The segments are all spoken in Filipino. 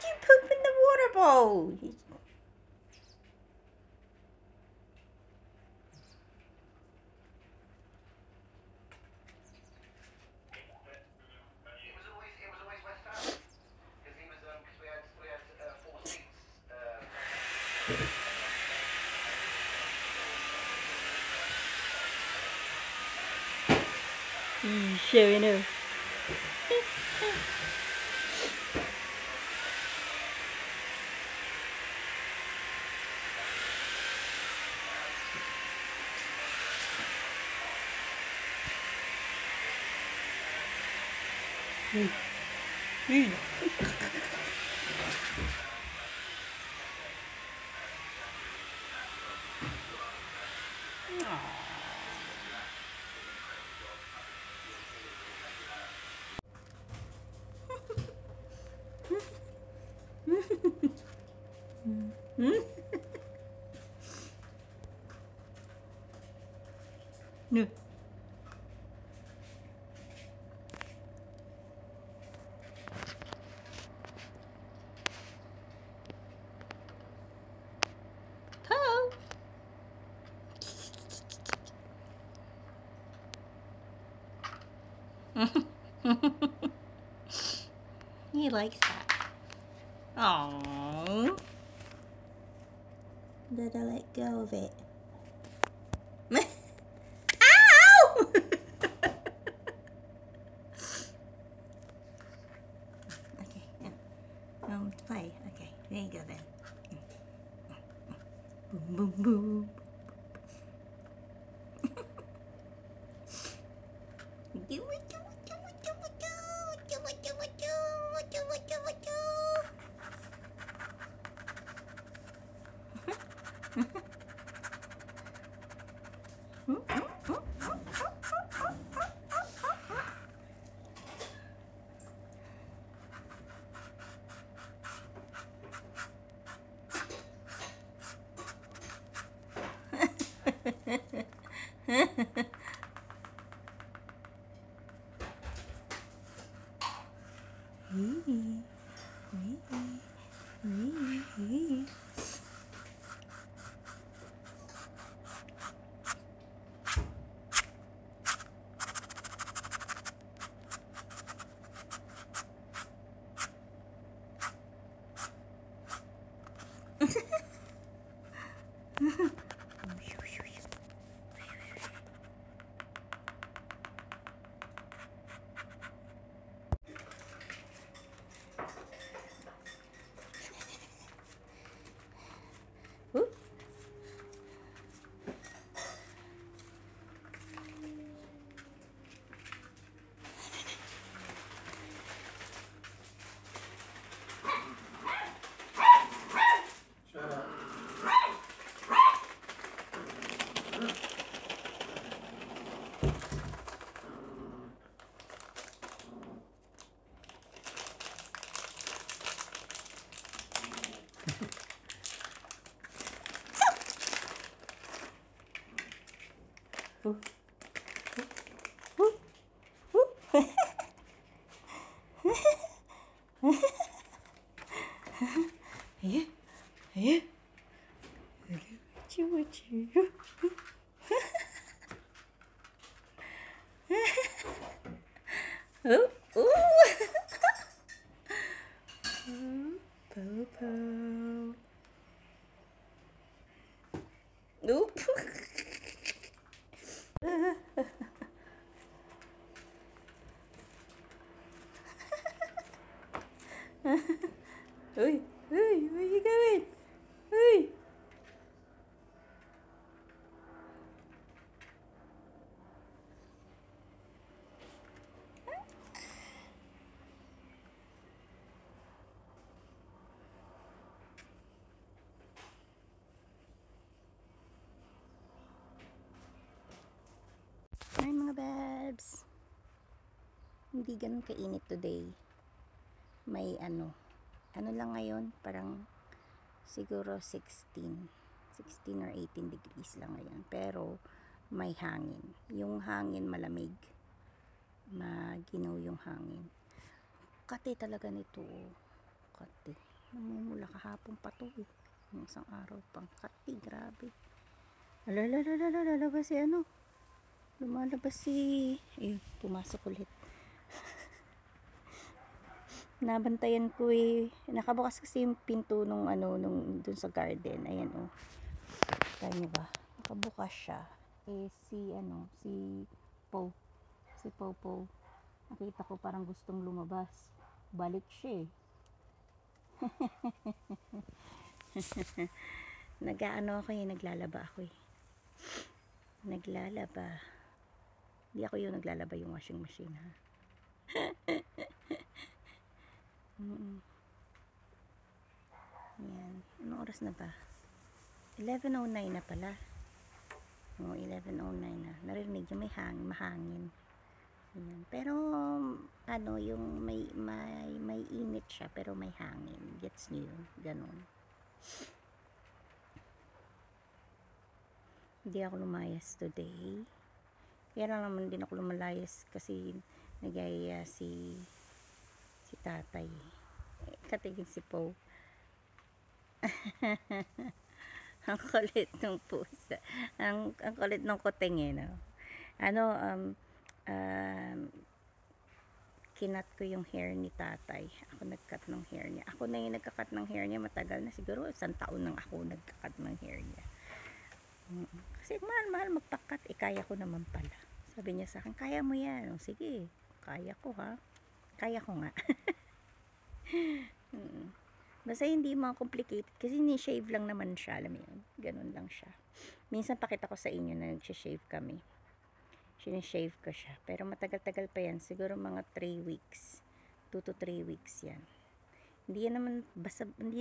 did you poop in the water bowl? Sure enough. No. Toe. He likes that. Aww. Did I let go of it? Ow! Okay, yeah. Play. Okay, there you go then. Boom, boom, boom. Do it, do it, do it, do it, do it, do it, do it, do it, do it, do Yeah, yeah. What you? Oh, oh. Popo. Oop. Uy, uy, where you going? Uy. Hi mga babs. Hindi ganun kainit today. May ano lang ngayon, parang siguro 16 or 18 degrees lang ngayon. Pero may hangin. Yung hangin malamig. Maginaw yung hangin. Kate talaga nito. Kati. Namumula kahapon pa to eh. Yung isang araw pang kati. Grabe. Lalabas si ano. Lumalabas si... Ayun, pumasok ulit. Nabantayan ko eh. Nakabukas kasi yung pinto nung ano, dun sa garden. Ayan oh. Kaya nyo ba? Nakabukas siya. Eh si ano, si Pow. Si Pow. Nakita ko parang gustong lumabas. Balik siya eh. Nag-ano ako eh, naglalaba ako eh. Naglalaba. Hindi ako yung naglalaba yung washing machine ha. Yan. Anong oras na ba? 11:09 na pala. Oo, 11:09 na. Narinig yung may mahangin. Yan. Pero ano, yung may init siya pero may hangin. Gets niyo yun? Ganon. Hindi ako lumayas today. Kaya lang naman din ako lumalayas kasi nagaya si tatay. Katigin si Pow. Ang kulit ng pusa. Ang kulit ng kuting eh, no? Kinat ko yung hair ni tatay. Ako nagkat ng hair niya. Ako na yung nagkakat ng hair niya. Matagal na. Siguro 1 taon nang ako nagkakat ng hair niya. Kasi mahal magpakat. Kaya ko naman pala. Sabi niya sa akin, kaya mo yan. O, sige, kaya ko ha. Kaya ko nga. Basta hindi mga complicated. Kasi ni-shave lang naman siya. Alam mo yun. Ganun lang siya. Minsan pakita ko sa inyo na nag-shave kami. Sinishave ko siya. Pero matagal-tagal pa yan. Siguro mga 3 weeks. 2 to 3 weeks yan. Hindi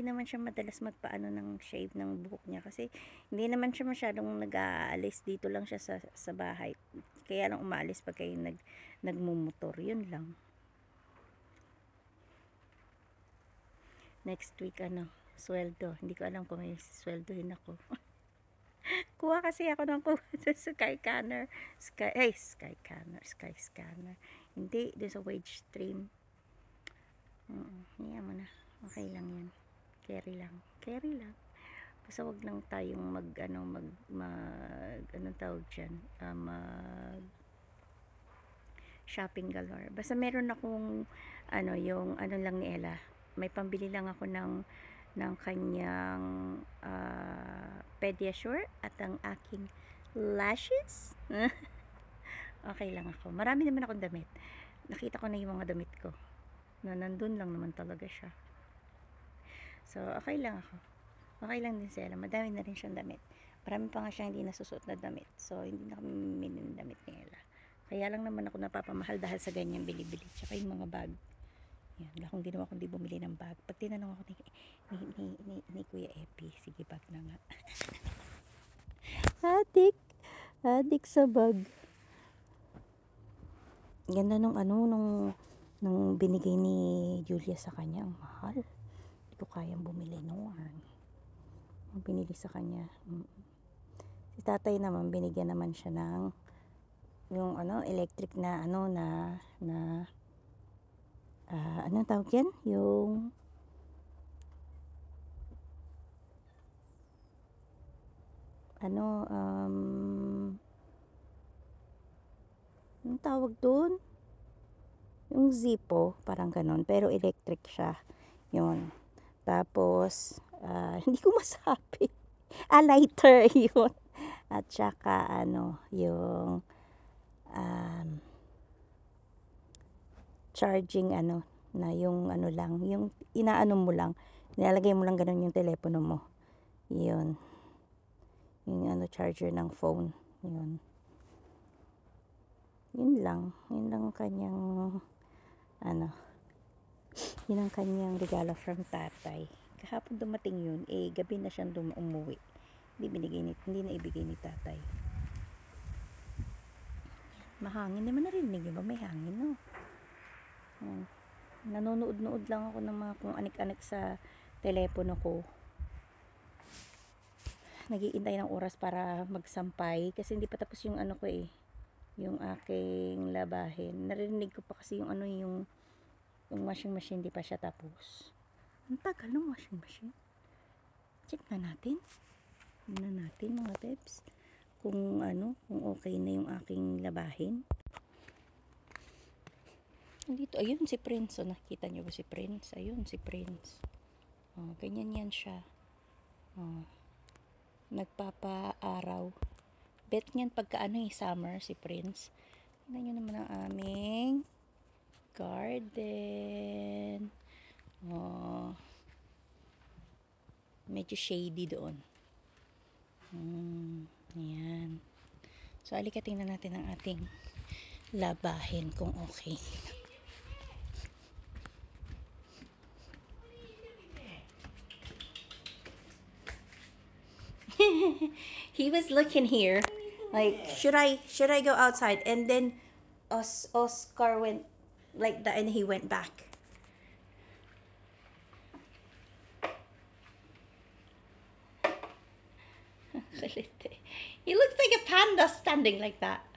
naman siya madalas magpaano ng shave ng buhok niya. Kasi hindi naman siya masyadong nag-aalis. Dito lang siya sa bahay. Kaya lang umaalis pag kayo nagmumotor. Yun lang. Next week sweldo. Hindi ko alam kung may sweldohin ako. Kuha kasi ako ng sa Skyscanner. Skyscanner. Hindi, doon sa wage stream. Hiya mo na. Okay lang yan. Carry lang. Basta wag lang tayong anong tawag dyan? Shopping galore. Basta meron akong yung lang ni Ella. May pambili lang ako ng kanyang Pediasure at ang aking lashes. Okay lang ako. Marami naman akong damit. Nakita ko na yung mga damit ko. Na nandun lang naman talaga siya. So, okay lang ako. Okay lang din sila. Madami na rin siyang damit. Marami pa nga siyang hindi nasusuot na damit. So, hindi na kami mamimili ng damit nila. Kaya lang naman ako napapamahal dahil sa ganyan bili-bili. Tsaka yung mga bag. Yan. Wala akong ginawa kundi bumili ng bag. Pag tinanong ako ni Kuya Epi, sige bag na nga. Adik sa bag. Ganda nung nung binigay ni Julia sa kanya. Ang mahal. Hindi ko kayang bumili noon. Ang binili sa kanya. Si tatay naman, binigyan naman siya ng yung electric na anong tawag yan? Yung anong tawag doon? Yung Zippo, parang ganun, pero electric siya. Yun. Tapos, hindi ko masabi. Lighter, yun. At saka, yung charging, na yung lang, yung inaano mo lang, nilalagay mo lang ganun yung telepono mo. Yun. Yung charger ng phone. Yun. Yun lang kanyang yun ang kanyang regalo from tatay. Kahapon dumating yun, gabi na siyang umuwi. Hindi na ibigay ni tatay. Mahangin naman, narinig ba? May hangin, no? Nanonood lang ako ng mga kung anik-anik sa telepono ko. Nagiintay ng oras para magsampay kasi hindi pa tapos yung ko yung aking labahin. Narinig ko pa kasi yung washing machine, di pa siya tapos. Ang tagal ng washing machine. Check na natin. Tingnan natin mga peps. Kung kung okay na yung aking labahin. Dito, ayun si Prince. So, nakita nyo ba si Prince? Ayun si Prince. Oh, ganyan yan siya. Oh, nagpapaaraw. Bet niyan pagka summer si Prince. Tingnan nyo naman ang aming garden. Oh, medyo shady doon. Ayan. So, alika tingnan natin ang ating labahin kung okay. He was looking here, like should I go outside, and then Oscar went like that, and he went back. He looks like a panda standing like that.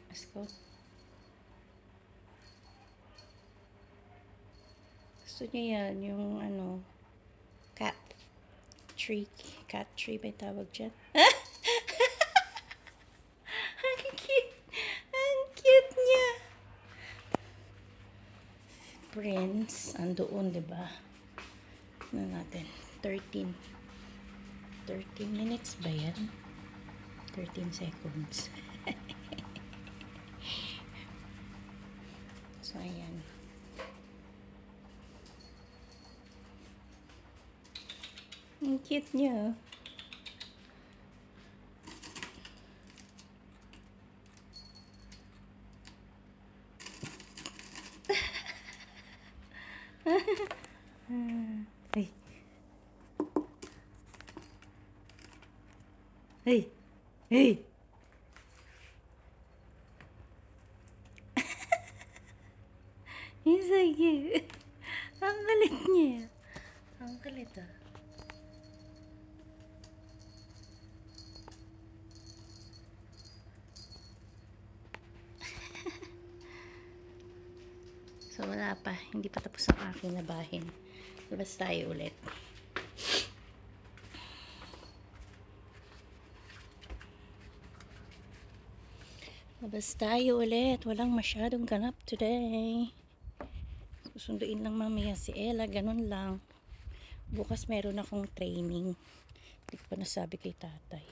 Let's go. Gusto niya yan, yung cat tree ba tawag dyan? Ang cute niya. Prince, andoon, diba? Ano natin? 13 minutes ba yan? 13 seconds. So, ayan. Ang cute niya. Hey. Hey. Hey. He's so cute. Ang galit niya. Ang galit ah. So wala pa, hindi pa tapos ang aking labahin. Labas tayo ulit. Labas tayo ulit. Walang masyadong ganap today. Susunduin lang mamaya si Ella, ganun lang. Bukas meron akong training. Hindi ko pa nasabi kay tatay.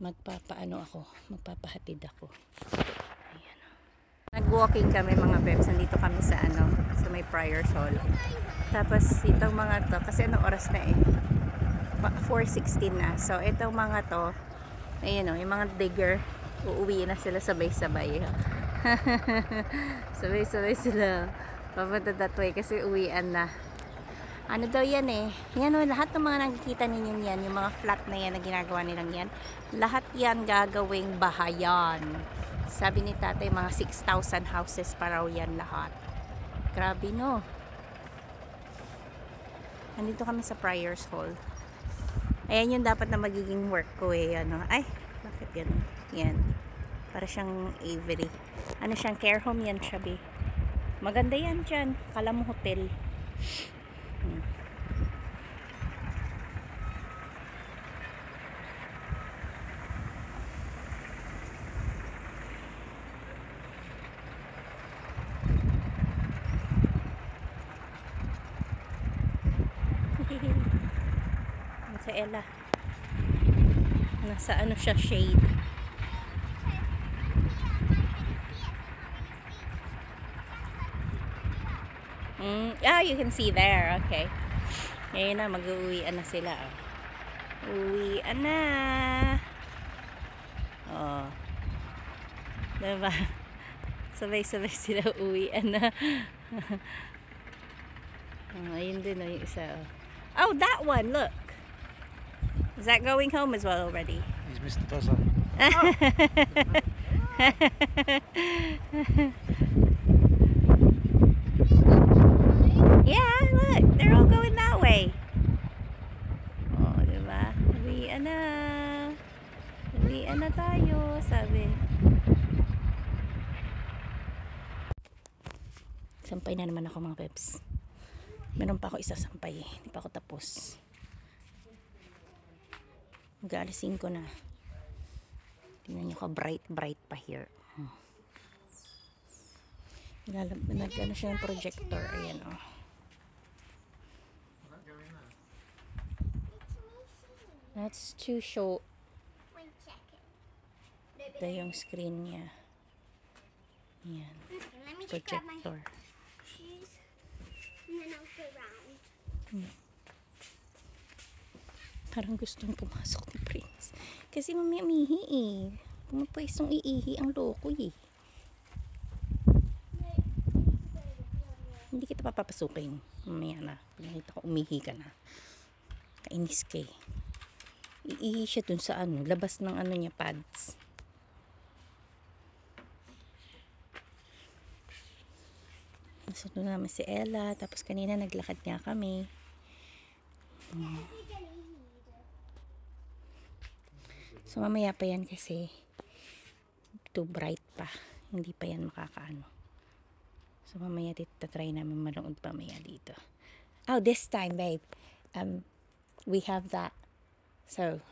Magpapahatid ako. Ayan. Nag-walking kami mga peps. Nandito kami sa sa may Prior's Hall. Tapos itong mga to, kasi oras na 4:16 na. So itong mga to, ayun yung mga digger, uuwi na sila sabay-sabay. Sabay-sabay sila papunta that way kasi uwian na. Ano daw yan yan lahat ng mga nakikita ninyo yan, yung mga flat na yan na ginagawa nilang yan, lahat yan gagawing bahayan. Sabi ni tatay, mga 6,000 houses pa raw yan lahat. Grabe no. Nandito kami sa Prior's Hall. Ayan yung dapat na magiging work ko ay, bakit yan? Yan. Para siyang Avery. Siyang care home yan, sabi. Maganda yan dyan. Kala mo hotel. Sa Ella. Nasa siya, shade. You can see there. Okay. Ngayon na, mag-uwian na sila. Uwian na. Oh. Diba? Sabay-sabay sila uwian na. Ayun din yung isa. Oh, that one, look. Is that going home as well already? He's missed the buzzer. Yeah, look, they're all going that way. Oh, diba? Uwian na. Uwian na tayo, sabi. Sampay na naman ako mga peps. Meron pa ako isa sampay. Hindi pa ako tapos. Mag-alas 5 na. Tingnan nyo ka bright pa here. Nag-ano siya ng projector. Ayan o. That's to show. Ito yung screen niya. Ayan. Projector. Parang gustong pumasok ni Prince. Kasi mamaya mihi eh. Kung mapwestong iihi ang loko eh. Hindi kita papapasukin. Mamaya na. Pinakita ko umihi ka na. Kainis ka eh. Iihi siya dun sa ano. Labas ng ano niya pads. So doon naman si Ella. Tapos kanina naglakad nga kami. So mamaya pa yan kasi too bright pa. Hindi pa yan makakaano. So mamaya try namin manood pa mamaya dito. Oh, this time babe. We have that. So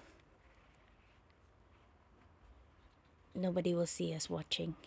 nobody will see us watching.